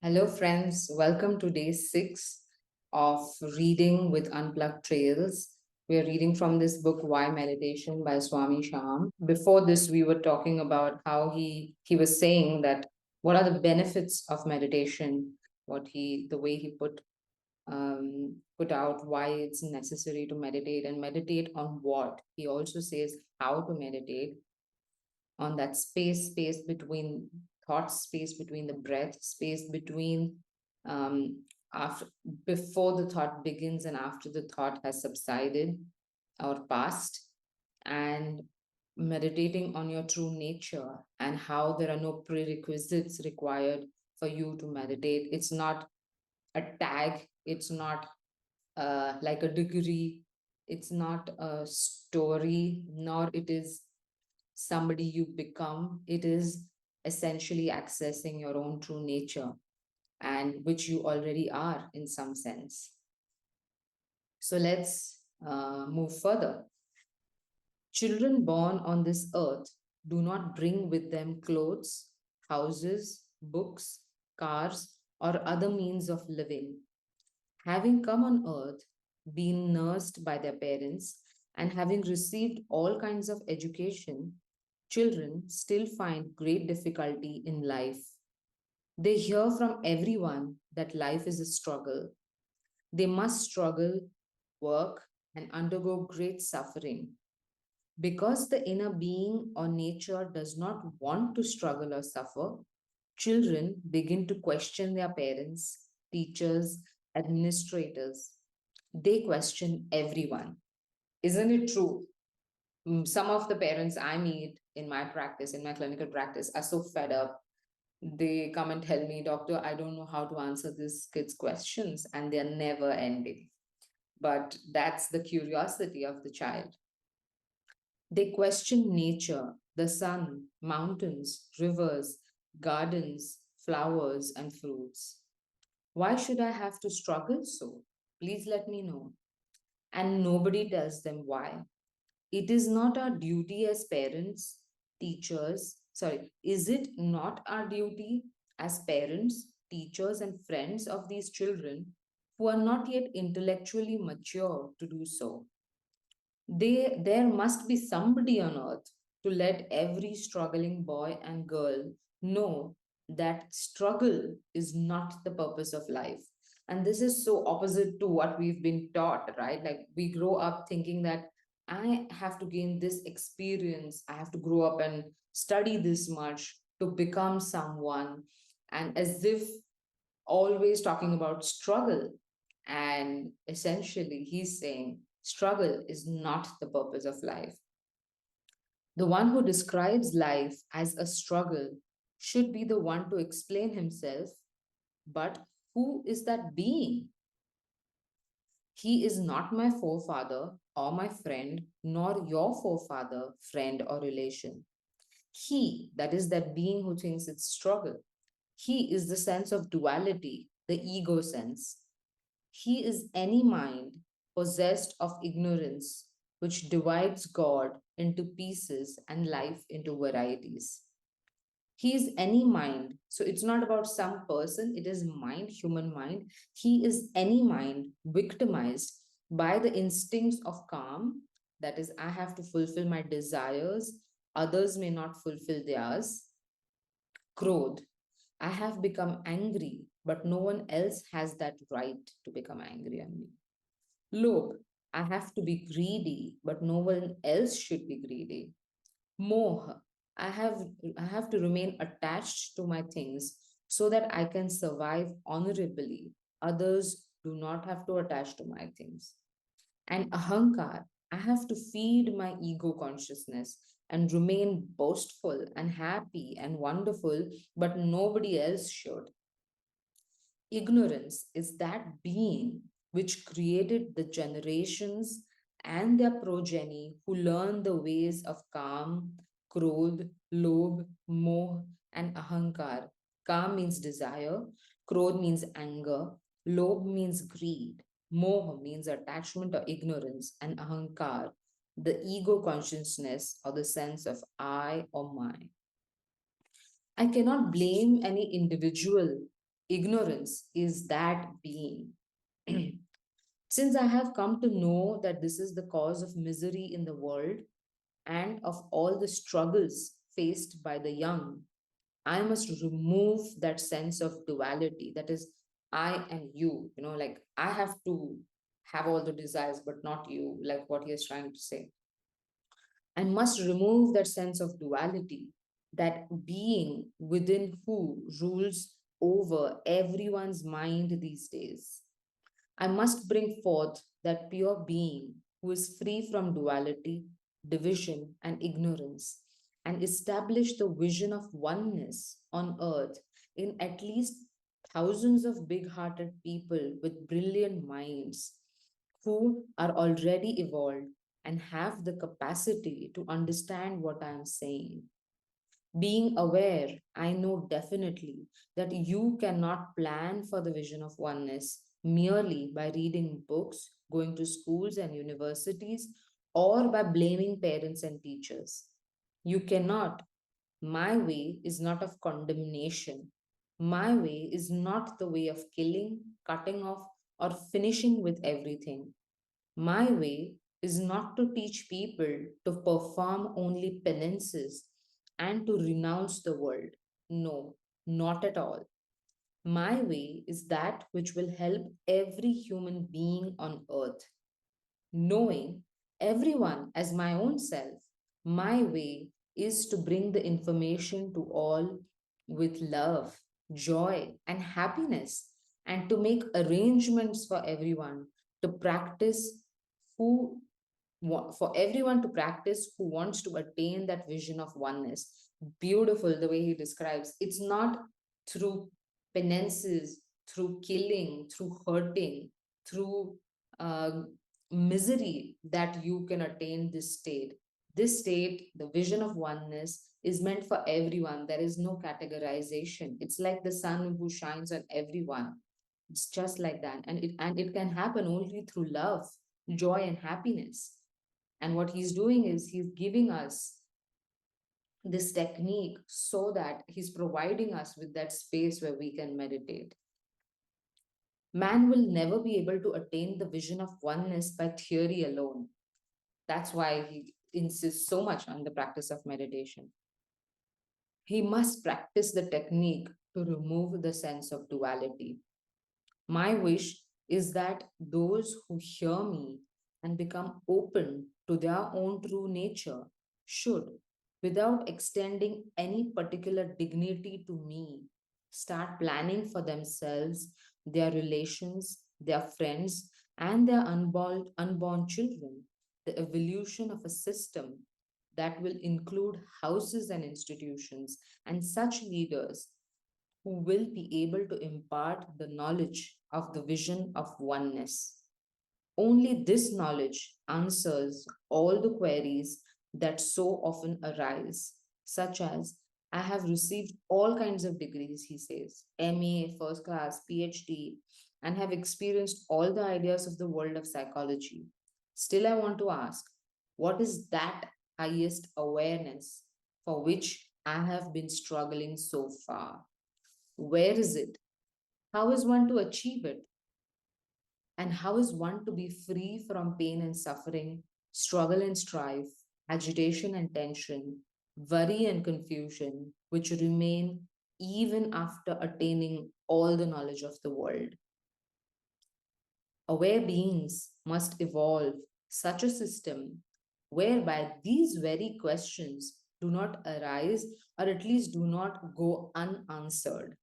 Hello, friends. Welcome to day 6 of reading with Unplugged Trails. We are reading from this book, Why Meditation by Swami Shyam. Before this, we were talking about how he was saying that what are the benefits of meditation, the way he put out why it's necessary to meditate and meditate on what. He also says how to meditate on that space between thoughts, space between the breath, space between um, after before the thought begins and after the thought has subsided or passed, and meditating on your true nature and how there are no prerequisites required for you to meditate. It's not a tag, it's not like a degree, it's not a story, nor it is somebody you become. It is essentially accessing your own true nature, and which you already are in some sense. So let's move further. Children born on this earth do not bring with them clothes, houses, books, cars, or other means of living. Having come on earth, been nursed by their parents, and having received all kinds of education, children still find great difficulty in life. They hear from everyone that life is a struggle. They must struggle, work, and undergo great suffering. Because the inner being or nature does not want to struggle or suffer, children begin to question their parents, teachers, administrators. They question everyone. Isn't it true? Some of the parents I meet in my practice, in my clinical practice, are so fed up. They come and tell me, Doctor, I don't know how to answer these kids' questions, and they're never ending. But that's the curiosity of the child. They question nature, the sun, mountains, rivers, gardens, flowers, and fruits. Why should I have to struggle so? Please let me know. And nobody tells them why. It is not our duty as parents, is it not our duty as parents, teachers, and friends of these children who are not yet intellectually mature to do so? There must be somebody on earth to let every struggling boy and girl know that struggle is not the purpose of life. And this is so opposite to what we've been taught, right? Like we grow up thinking that I have to gain this experience, I have to grow up and study this much to become someone, and as if always talking about struggle. And essentially, he's saying struggle is not the purpose of life. The one who describes life as a struggle should be the one to explain himself. But who is that being? He is not my forefather or my friend, nor your forefather, friend, or relation. He, that is that being who thinks it's struggle, he is the sense of duality, the ego sense. He is any mind possessed of ignorance, which divides God into pieces and life into varieties. He is any mind. So it's not about some person, it is mind, human mind. He is any mind victimized by the instincts of calm. That is, I have to fulfill my desires, others may not fulfill theirs. Krodh, I have become angry, but no one else has that right to become angry on me. Lobh, I have to be greedy, but no one else should be greedy. Moh, I have I have to remain attached to my things so that I can survive honorably. Others do not have to attach to my things. And ahankar, I have to feed my ego consciousness and remain boastful and happy and wonderful, but nobody else should. Ignorance is that being which created the generations and their progeny who learn the ways of Kam, Krodh, Lobh, Moh, and Ahankar. Kam means desire, Krodh means anger, Lobh means greed, Moh means attachment or ignorance, and Ahankar, the ego consciousness or the sense of I or mine. I cannot blame any individual Ignorance is that being. Since I have come to know that this is the cause of misery in the world and of all the struggles faced by the young, I must remove that sense of duality. That is, I and you, like I have to have all the desires, but not you, like what he is trying to say. And must remove that sense of duality, that being within who rules over everyone's mind these days. I must bring forth that pure being who is free from duality, division, and ignorance, and establish the vision of oneness on earth in at least thousands of big hearted people with brilliant minds who are already evolved and have the capacity to understand what I am saying. Being aware, I know definitely that you cannot plan for the vision of oneness merely by reading books, going to schools and universities, or by blaming parents and teachers. You cannot. My way is not of condemnation. My way is not the way of killing, cutting off, or finishing with everything. My way is not to teach people to perform only penances and to renounce the world. No, not at all. My way is that which will help every human being on earth. Knowing everyone as my own self, my way is to bring the information to all with love, joy, and happiness, and to make arrangements for everyone to practice who for everyone to practice who wants to attain that vision of oneness. Beautiful the way he describes. It's not through penances, through killing, through hurting, through uh, misery that you can attain this state. This state, the vision of oneness, is meant for everyone. There is no categorization. It's like the sun who shines on everyone. It's just like that. And it can happen only through love, joy, and happiness. And what he's doing is he's giving us this technique so that he's providing us with that space where we can meditate. Man will never be able to attain the vision of oneness by theory alone. That's why he insists so much on the practice of meditation. He must practice the technique to remove the sense of duality. My wish is that those who hear me and become open to their own true nature should, without extending any particular dignity to me, start planning for themselves, their relations, their friends, and their unborn children, the evolution of a system that will include houses and institutions and such leaders who will be able to impart the knowledge of the vision of oneness. Only this knowledge answers all the queries that so often arise, such as I have received all kinds of degrees, he says, MA, first class, PhD, and have experienced all the ideas of the world of psychology. Still, I want to ask, what is that highest awareness for which I have been struggling so far? Where is it? How is one to achieve it? And how is one to be free from pain and suffering, struggle and strife, agitation and tension, worry and confusion, which remain even after attaining all the knowledge of the world? Aware beings must evolve such a system whereby these very questions do not arise, or at least do not go unanswered.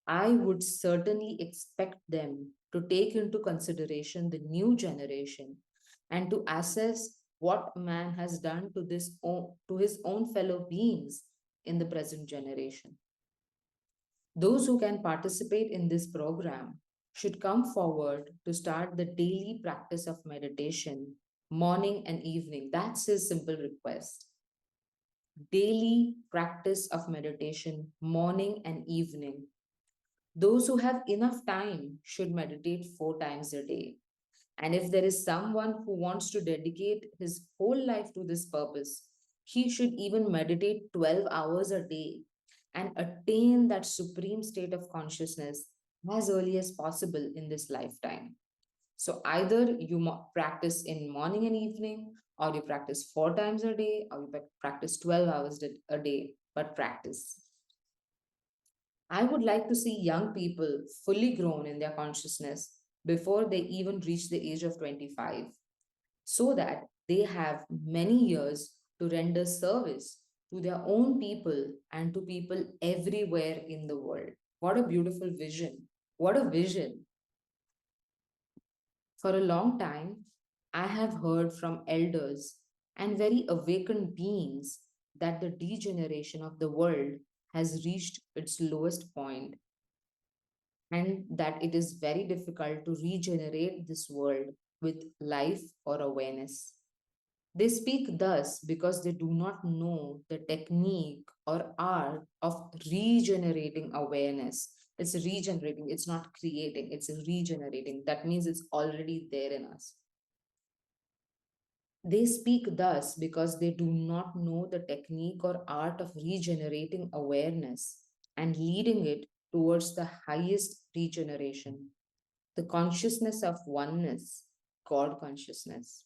I would certainly expect them to take into consideration the new generation and to assess what man has done to to his own fellow beings in the present generation. Those who can participate in this program should come forward to start the daily practice of meditation, morning and evening. That's his simple request. Daily practice of meditation, morning and evening. Those who have enough time should meditate 4 times a day. And if there is someone who wants to dedicate his whole life to this purpose, he should even meditate 12 hours a day. and attain that supreme state of consciousness as early as possible in this lifetime. So either you practice in morning and evening, or you practice 4 times a day, or you practice 12 hours a day, but practice. I would like to see young people fully grown in their consciousness before they even reach the age of 25, so that they have many years to render service to their own people and to people everywhere in the world. What a beautiful vision! What a vision! For a long time, I have heard from elders and very awakened beings that the degeneration of the world has reached its lowest point and that it is very difficult to regenerate this world with life or awareness. They speak thus because they do not know the technique or art of regenerating awareness. It's regenerating, it's not creating, it's regenerating. That means it's already there in us. They speak thus because they do not know the technique or art of regenerating awareness and leading it towards the highest regeneration, the consciousness of oneness, God consciousness.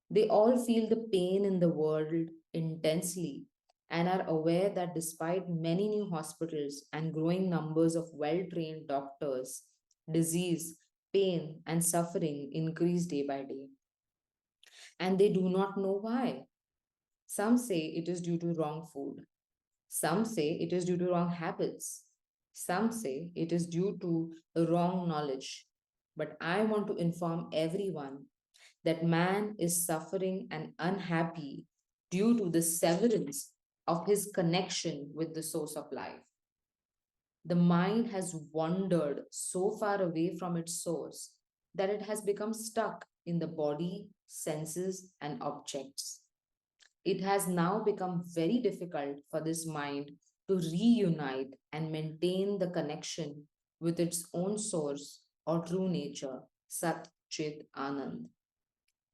They all feel the pain in the world intensely and are aware that despite many new hospitals and growing numbers of well trained doctors, disease, pain, and suffering increase day by day. And they do not know why. Some say it is due to wrong food. Some say it is due to wrong habits. Some say it is due to the wrong knowledge. But I want to inform everyone that man is suffering and unhappy due to the severance of his connection with the source of life. The mind has wandered so far away from its source that it has become stuck in the body, senses, and objects. It has now become very difficult for this mind to reunite and maintain the connection with its own source or true nature, Sat Chit Anand.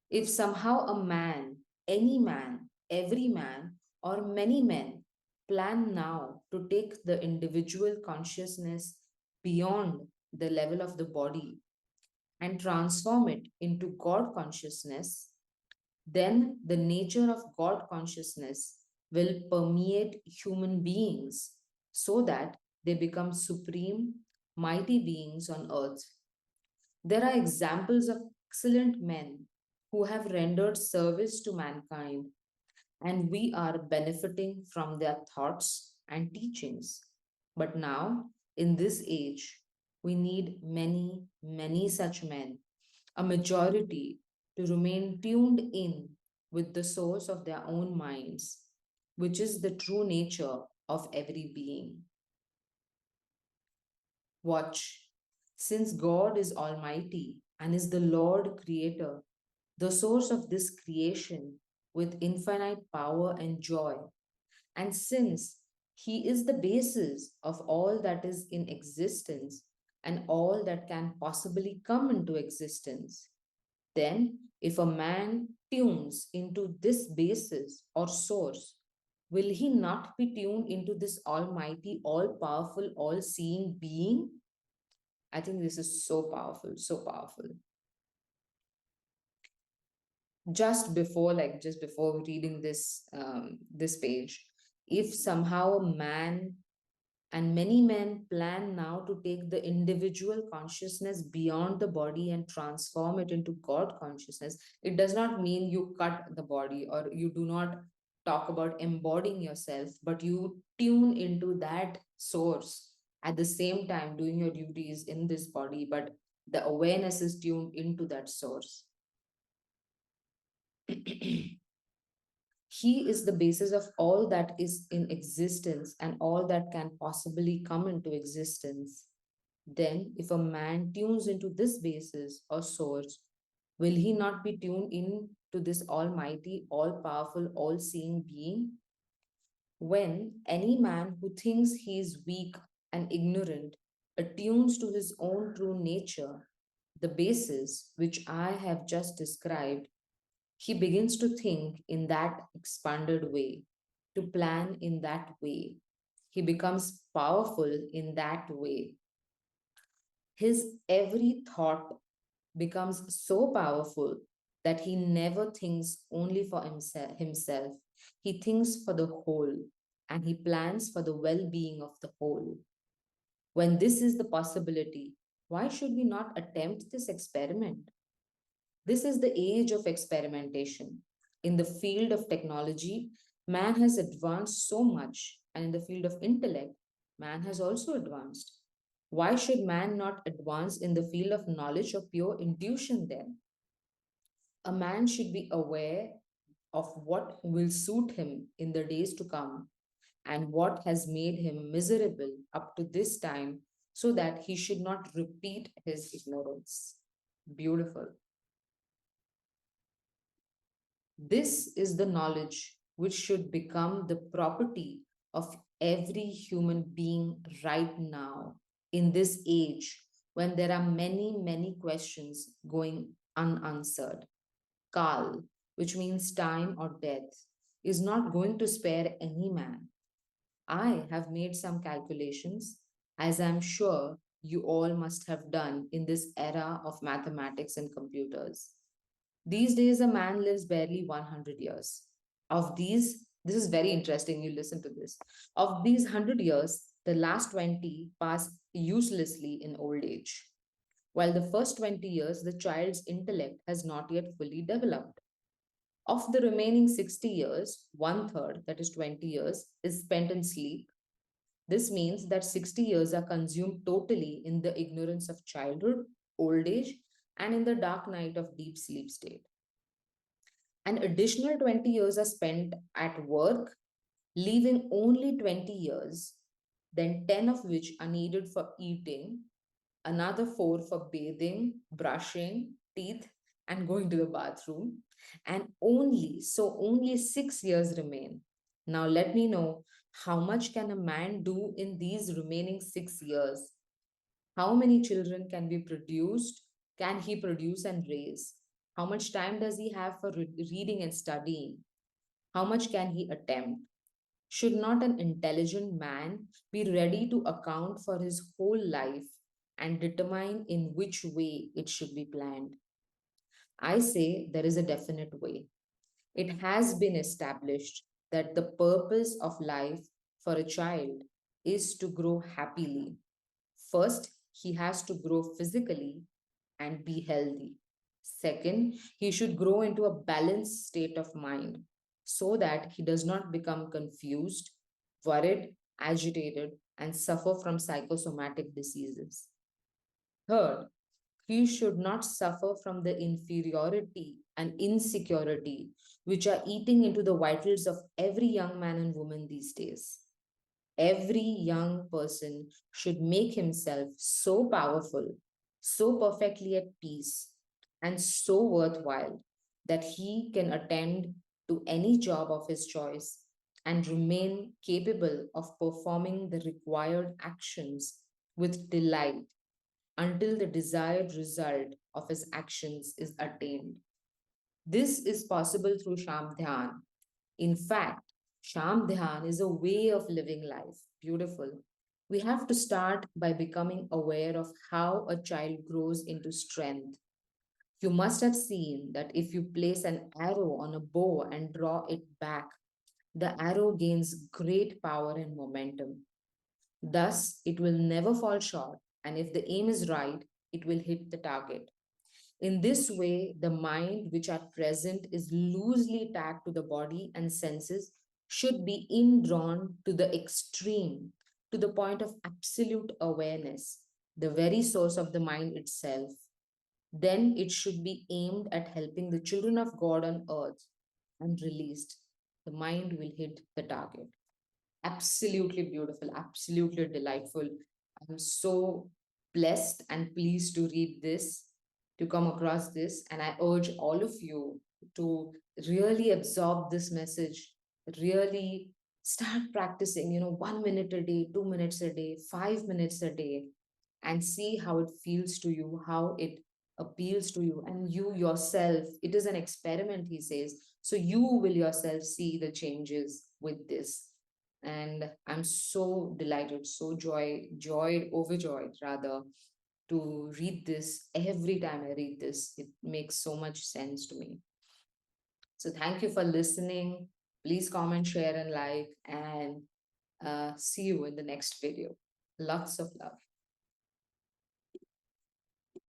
If somehow a man, any man, every man, or many men plan now to take the individual consciousness beyond the level of the body and transform it into God consciousness, then the nature of God consciousness will permeate human beings so that they become supreme, mighty beings on earth. There are examples of excellent men who have rendered service to mankind, and we are benefiting from their thoughts and teachings. But now, in this age, we need many, many such men, a majority, to remain tuned in with the source of their own minds, which is the true nature of every being. Watch, since God is Almighty and is the Lord Creator, the source of this creation with infinite power and joy, and since He is the basis of all that is in existence and all that can possibly come into existence, then if a man tunes into this basis or source, will he not be tuned into this almighty, all powerful, all seeing being? I think this is so powerful, so powerful. Just before reading this page, if somehow a man and many men plan now to take the individual consciousness beyond the body and transform it into God consciousness, it does not mean you cut the body or you do not talk about embodying yourself, but you tune into that source at the same time doing your duties in this body, but the awareness is tuned into that source. He is the basis of all that is in existence and all that can possibly come into existence. Then, if a man tunes into this basis or source, will he not be tuned in to this almighty, all powerful, all seeing being? When any man who thinks he is weak and ignorant attunes to his own true nature, the basis which I have just described, he begins to think in that expanded way, to plan in that way. He becomes powerful in that way. His every thought becomes so powerful that he never thinks only for himself. He thinks for the whole and he plans for the well being of the whole. When this is the possibility, why should we not attempt this experiment? This is the age of experimentation. In the field of technology, man has advanced so much, and in the field of intellect, man has also advanced. Why should man not advance in the field of knowledge or pure intuition then? A man should be aware of what will suit him in the days to come and what has made him miserable up to this time so that he should not repeat his ignorance. Beautiful. This is the knowledge which should become the property of every human being right now in this age when there are many, many questions going unanswered. Kal, which means time or death, is not going to spare any man. I have made some calculations, as I'm sure you all must have done in this era of mathematics and computers. These days, a man lives barely 100 years. Of these, this is very interesting, you listen to this. Of these 100 years, the last 20 pass uselessly in old age, while the first 20 years, the child's intellect has not yet fully developed. Of the remaining 60 years, one third, that is 20 years, is spent in sleep. This means that 60 years are consumed totally in the ignorance of childhood, old age, and in the dark night of deep sleep state. An additional 20 years are spent at work, leaving only 20 years, then 10 of which are needed for eating, another 4 for bathing, brushing, teeth, and going to the bathroom. And only 6 years remain. Now, let me know how much can a man do in these remaining 6 years? How many children can be produced? Can he produce and raise? How much time does he have for reading and studying? How much can he attempt? Should not an intelligent man be ready to account for his whole life and determine in which way it should be planned? I say there is a definite way. It has been established that the purpose of life for a child is to grow happily. First, he has to grow physically and be healthy. Second, he should grow into a balanced state of mind so that he does not become confused, worried, agitated, and suffer from psychosomatic diseases. Third, he should not suffer from the inferiority and insecurity which are eating into the vitals of every young man and woman these days. Every young person should make himself so powerful, so perfectly at peace, and so worthwhile that he can attend to any job of his choice and remain capable of performing the required actions with delight until the desired result of his actions is attained. This is possible through Sham Dhyan. In fact, Sham Dhyan is a way of living life. Beautiful. We have to start by becoming aware of how a child grows into strength. You must have seen that if you place an arrow on a bow and draw it back, the arrow gains great power and momentum. Thus, it will never fall short, and if the aim is right, it will hit the target. In this way, the mind, which at present is loosely tagged to the body and senses, should be indrawn to the extreme, to the point of absolute awareness, the very source of the mind itself. Then it should be aimed at helping the children of God on earth and released. The mind will hit the target. Absolutely beautiful, absolutely delightful. I'm so blessed and pleased to read this, to come across this, and I urge all of you to really absorb this message, really start practicing, 1 minute a day, 2 minutes a day, 5 minutes a day, and see how it feels to you, how it appeals to you, and you yourself. It is an experiment, he says. So you will yourself see the changes with this. And I'm I'm so delighted, so overjoyed rather, to read this. Every time I read this, it makes so much sense to me. So thank you for listening. Please comment, share, and like, and see you in the next video. Lots of love.